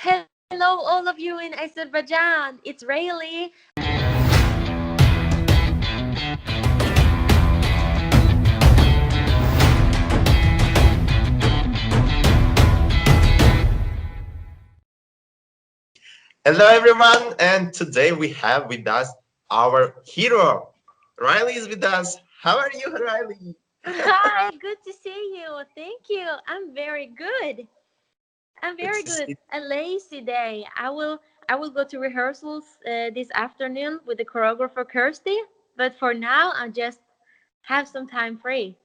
Hello, all of you in Azerbaijan. It's Raylee. Hello, everyone, and today we have with us our hero. Riley is with us. How are you, Riley? Hi, good to see you. Thank you. I'm very good. I'm Good very to good. see. A lazy day. I will go to rehearsals this afternoon with the choreographer Kirsty, but for now I just have some time free.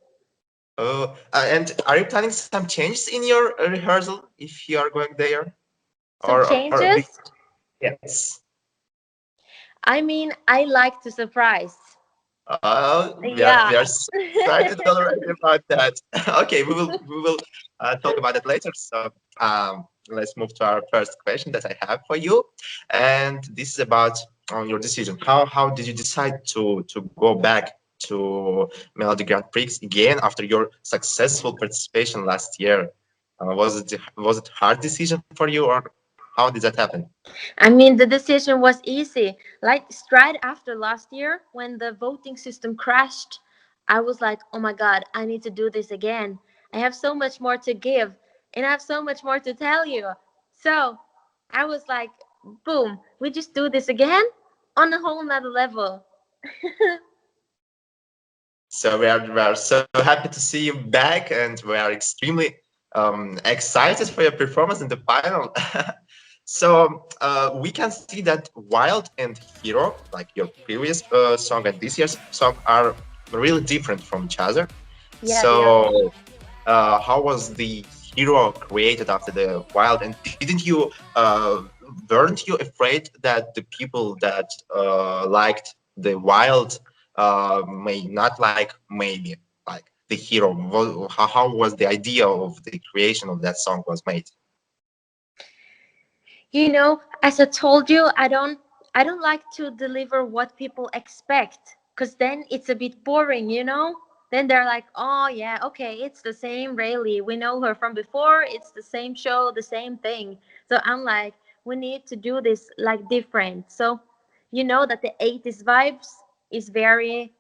Oh, and are you planning some changes in your rehearsal if you are going there, Some or changes? yes? I mean, I like to surprise. We Yeah. are so excited already about that. Okay, we will talk about it later. So let's move to our first question that I have for you, and this is about your decision. How did you decide to go back to Melodi Grand Prix again after your successful participation last year? Was it hard decision for you, or how did that happen? I mean, the decision was easy. Like straight after last year, when the voting system crashed, I was like, oh my God, I need to do this again. I have so much more to give, and I have so much more to tell you. So I was like, boom, we just do this again on a whole nother level. So we are so happy to see you back, and we are extremely excited for your performance in the final. So we can see that Wild and Hero, like your previous song and this year's song, are really different from each other. Yeah, they are. So how was the Hero created after the Wild? And didn't you weren't you afraid that the people that liked the Wild may not like maybe like the Hero? How was the idea of the creation of that song was made? As I told you, I don't like to deliver what people expect, because then it's a bit boring. Then they're like, oh yeah, okay, it's the same Rayleigh. We know her from before. It's the same show, the same thing. So I'm like, we need to do this like different. So you know that the 80s vibes is very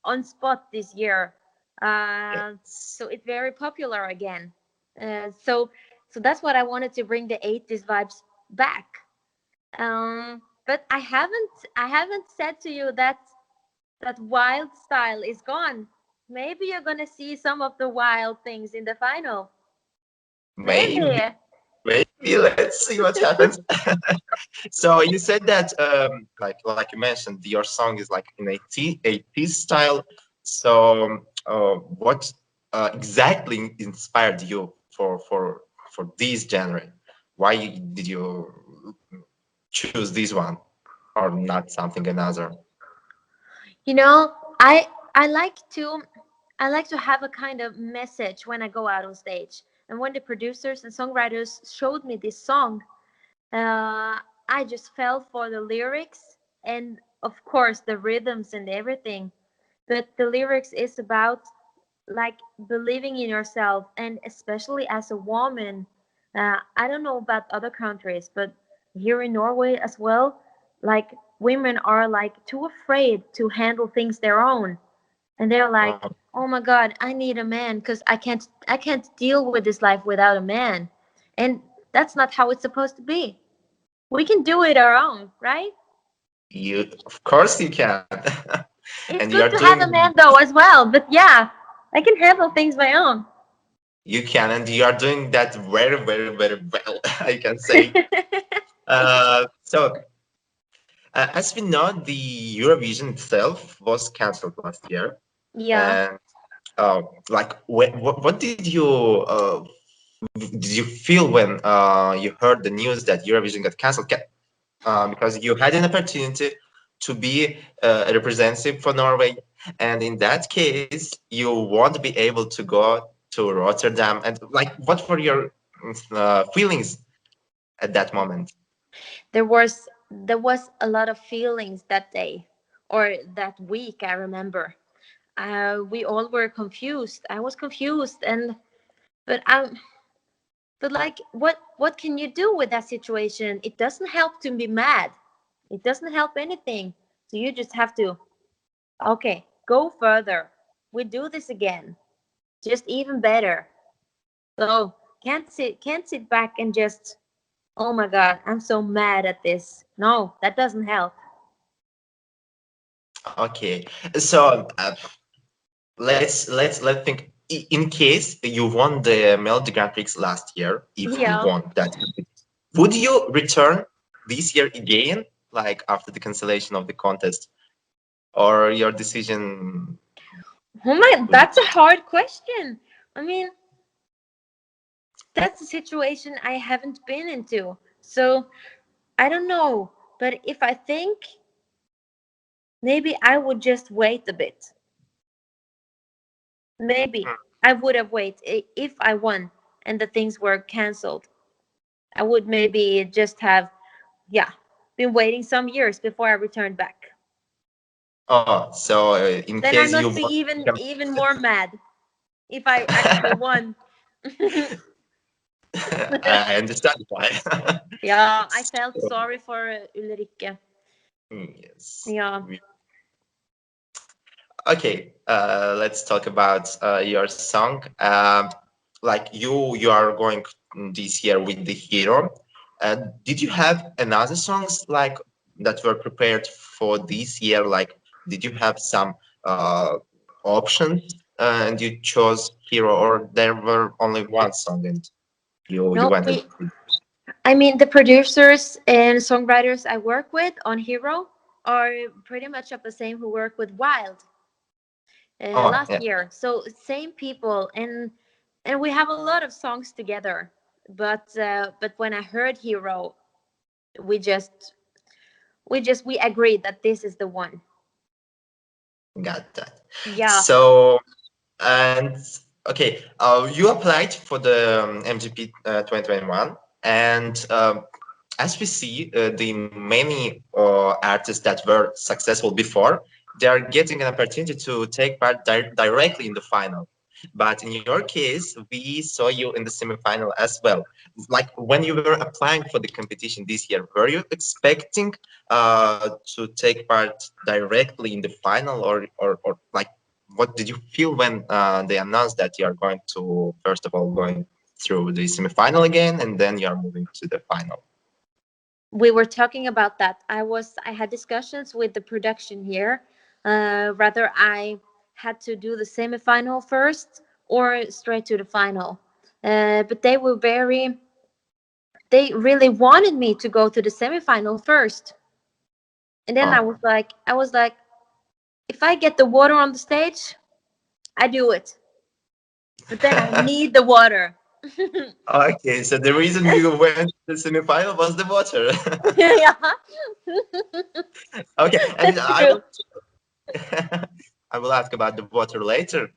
on spot this year. Yes. So it's very popular again. So that's what I wanted to bring the 80s vibes back. But I haven't said to you that that wild style is gone. Maybe you're gonna see some of the wild things in the final. Maybe, Maybe. maybe. Let's see what happens. So you said that, like you mentioned, your song is like in a style. So what exactly inspired you for this genre? Why did you choose this one or not something another? You know, I I like to I like to have a kind of message when I go out on stage. And when the producers and songwriters showed me this song, I just fell for the lyrics and of course the rhythms and everything. But the lyrics is about like believing in yourself, and especially as a woman. I don't know about other countries, but here in Norway as well, like women are like too afraid to handle things their own, and they're like, oh my God, I need a man because I can't deal with this life without a man. And that's not how it's supposed to be. We can do it our own, right? You, of course, you can, and It's you are good to have a doing. man though as well, but yeah, I can handle things my own. You can, and you are doing that very, very, very well. I can say. So as we know, the Eurovision itself was cancelled last year, Yeah. and like, what did you feel when you heard the news that Eurovision got cancelled? Because you had an opportunity to be a representative for Norway, and in that case, you won't be able to go to Rotterdam. And like, what were your feelings at that moment? There was a lot of feelings that day or that week, I remember. We all were confused. I was confused, and but like, what can you do with that situation? It doesn't help to be mad. It doesn't help anything. So you just have to, okay, go further. We do this again. Just even better. So can't sit back and just, oh my god, I'm so mad at this. No, that doesn't help. Okay, so let's think. In case you won the Melodi Grand Prix last year, if you Yeah. won that, would you return this year again, like after the cancellation of the contest, or your decision Oh my, would that's a hard question. I mean, that's a situation I haven't been into. So I don't know. But if I think, maybe I would just wait a bit. Maybe I would have waited if I won and the things were cancelled. I would maybe just have, yeah, been waiting some years before I returned back. oh, so in Then I case you must be won, even more mad if I actually won. I understand why. Yeah, I felt So, sorry for Ulrike. yes. Yeah. Okay, let's talk about your song. Like you are going this year with the hero. Did you have another songs like that were prepared for this year? Like, did you have some uh, options and you chose hero, or there were only one song and you No, went with I mean, the producers and songwriters I work with on Hero are pretty much of the same who work with Wild oh last yeah, year. So same people, and we have a lot of songs together. But when I heard Hero, we just we agreed that this is the one. got that. Yeah. So and okay, you applied for the MGP 2021, and as we see, the many artists that were successful before, they are getting an opportunity to take part directly in the final. But in your case, we saw you in the semifinal as well. Like when you were applying for the competition this year, were you expecting to take part directly in the final, or like what did you feel when they announced that you are going to first of all going through the semifinal again and then you are moving to the final? We were talking about that. I had discussions with the production here. Rather, I had to do the semifinal first or straight to the final. But they really wanted me to go to the semifinal first. And then Oh. I was like, if I get the water on the stage, I do it. But then I need the water. Okay, so the reason you went to the semifinal was the water. Yeah, Okay, and that's true. I will ask about the water later.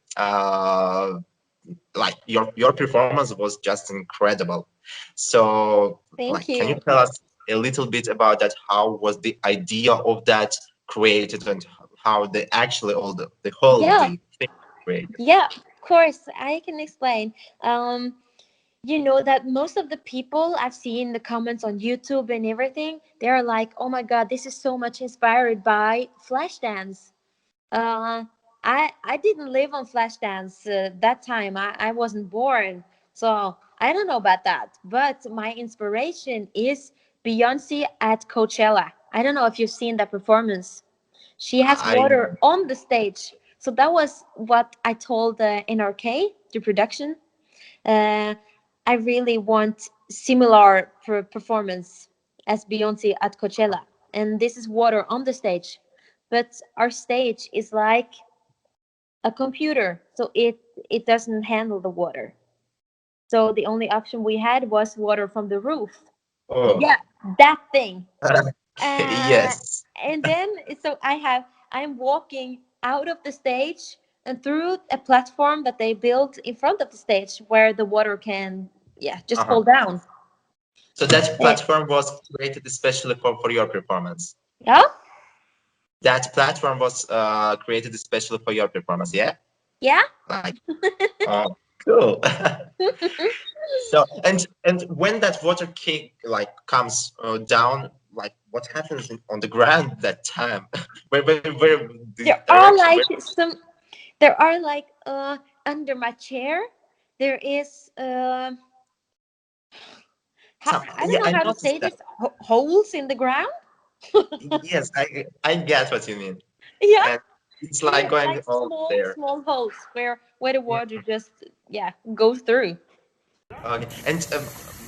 Like your performance was just incredible. So, Thank like, can you you. tell us a little bit about that? How was the idea of that created, and how the actually all the whole Yeah, the thing created? yeah, of course. I can explain. Um, you know that most of the people I've seen the comments on YouTube and everything, they're like, "Oh my god, this is so much inspired by Flashdance." Uh, I didn't live on Flashdance that time. I wasn't born, so I don't know about that. But my inspiration is Beyonce at Coachella. I don't know if you've seen that performance. She has I water on the stage. So that was what I told NRK, the production. Uh, I really want similar performance as Beyonce at Coachella, and this is water on the stage. But our stage is like a computer, so it doesn't handle the water. So the only option we had was water from the roof. oh Yeah, that thing. okay, Uh, yes. and then so I'm walking out of the stage and through a platform that they built in front of the stage where the water can, yeah, just Uh-huh. fall down. So that Uh, platform was created especially for your performance. yeah, That platform was created especially for your performance, yeah? yeah. Like, oh. Cool. So and when that water cake like comes down, like what happens on the ground that time? Where the there are direction? Where? like some there are like under my chair there is I don't Yeah, know I how to noticed say that. this, holes in the ground. Yes, I get what you mean, Yeah, and it's like yeah, going like all there. small holes where the water just, yeah, goes through. Okay, and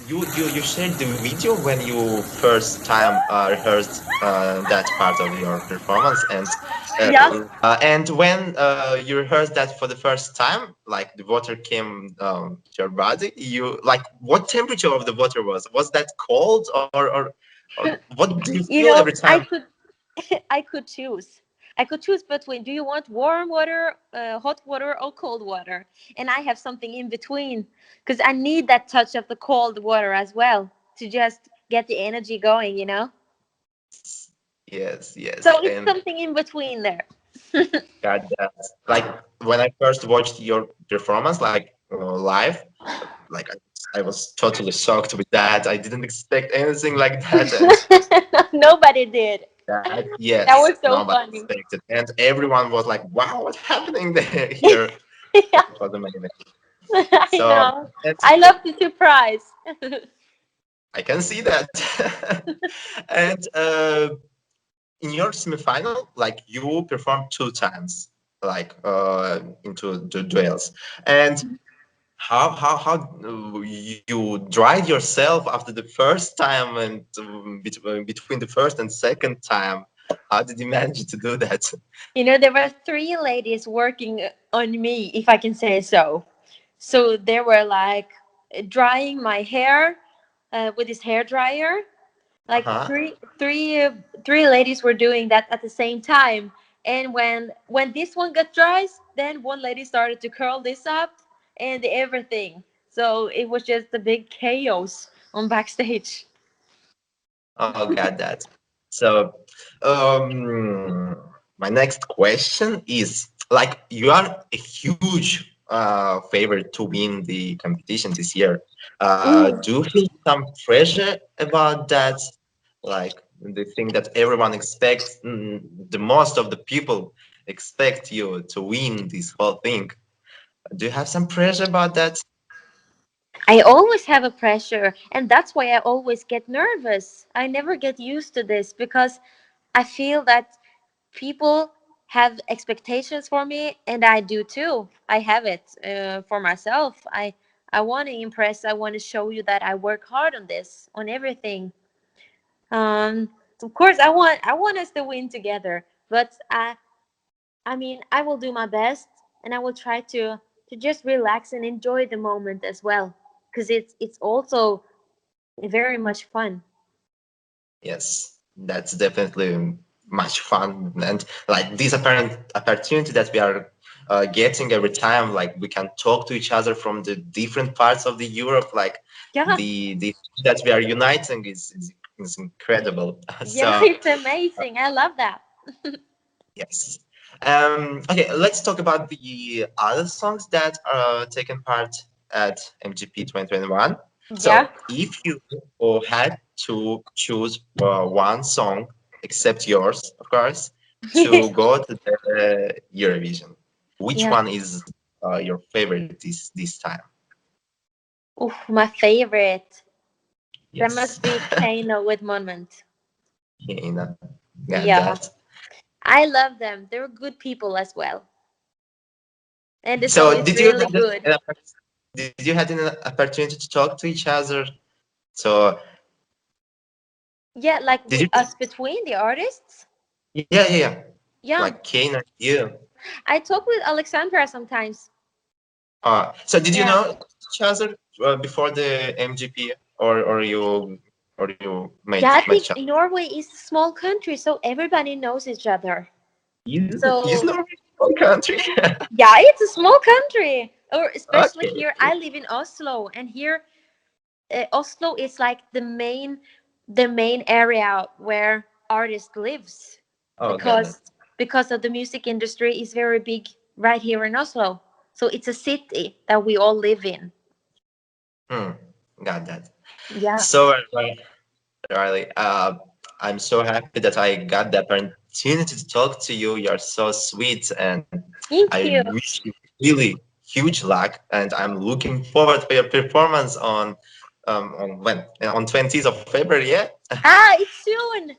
you shared the video when you first time rehearsed that part of your performance, Yeah. and when you rehearsed that for the first time, like the water came to your body, you like what temperature of the water was? Was that cold or what do you You feel know, every I time? could I could choose. I could choose between, do you want warm water, hot water, or cold water? And I have something in between because I need that touch of the cold water as well to just get the energy going, you know? Yes, yes, So it's and something in between there. got that. Like when I first watched your performance, like live, like I was totally shocked with that. I didn't expect anything like that, and Nobody did. that That yes, was so nobody funny. expected, and everyone was like, "Wow, what's happening there here?" Yeah, It was amazing. I So, know. and I love the surprise. I can see that. And in your semifinal, like you performed two times, like into the duels, and how you dried yourself after the first time and between the first and second time? How did you manage to do that? You know, there were three ladies working on me, if I can say so. So they were like drying my hair with this hair dryer. Like Uh-huh. three ladies were doing that at the same time. And when this one got dry, then one lady started to curl this up and everything. So it was just a big chaos on backstage. Oh, got that. So, my next question is like you are a huge favorite to win the competition this year. Ooh. Do you feel some pressure about that? Like the thing that everyone expects, the most of the people expect you to win this whole thing. Do you have some pressure about that? I always have a pressure, and that's why I always get nervous. I never get used to this because I feel that people have expectations for me, and I do too. I have it for myself. I want to impress. I want to show you that I work hard on this, on everything. Of course, I want us to win together, but I mean, I will do my best, and I will try to just relax and enjoy the moment as well, because it's also very much fun. Yes, that's definitely much fun and like this apparent opportunity that we are getting every time. Like we can talk to each other from the different parts of the Europe. Like Yeah, the that we are uniting is incredible. yeah, So it's amazing. I love that. yes. Okay, let's talk about the other songs that are taken part at MGP 2021. Yeah. So, if you had to choose one song, except yours, of course, to go to the Eurovision, which Yeah. one is your favorite this time? Oof, my favorite. That Yes. must be Kano with Monument. Hina, got Yeah. that. I love them. They're good people as well. And the song So, is really good. did you had an opportunity to talk to each other? So, Yeah, like did you? us between the artists. Yeah. Yeah. Like Kane and you. I talk with Alexandra sometimes. So did you Yeah. know each other before the MGP, or you Yeah, I met think each other? Norway is a small country, so everybody knows each other. Is So, Norway a small country? yeah, it's a small country. Or especially Okay, here, I live in Oslo, and here Oslo is like the main area where artist lives oh, got it. because of the music industry is very big right here in Oslo. So it's a city that we all live in. Hmm, got that. Yeah. So, Riley, I'm so happy that I got the opportunity to talk to you. You're so sweet, and Thank I you. wish you really huge luck. And I'm looking forward for your performance on when on 20th of February. Yeah, Ah, it's soon.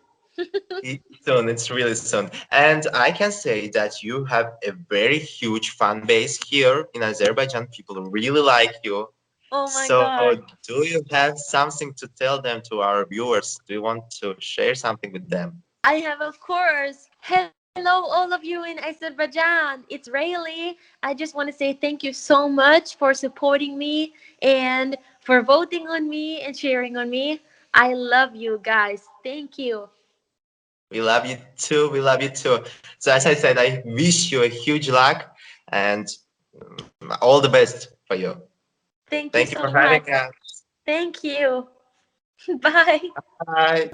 soon. It's really soon. And I can say that you have a very huge fan base here in Azerbaijan. People really like you. Oh my So, God. do you have something to tell them to our viewers? Do you want to share something with them? I have, of course. Hello, all of you in Azerbaijan. It's Raylee. I just want to say thank you so much for supporting me and for voting on me and sharing on me. I love you guys. Thank you. We love you too. We love you too. So, as I said, I wish you a huge luck and all the best for you. Thank you Thank you so for having much. us. Thank you. Bye. Bye.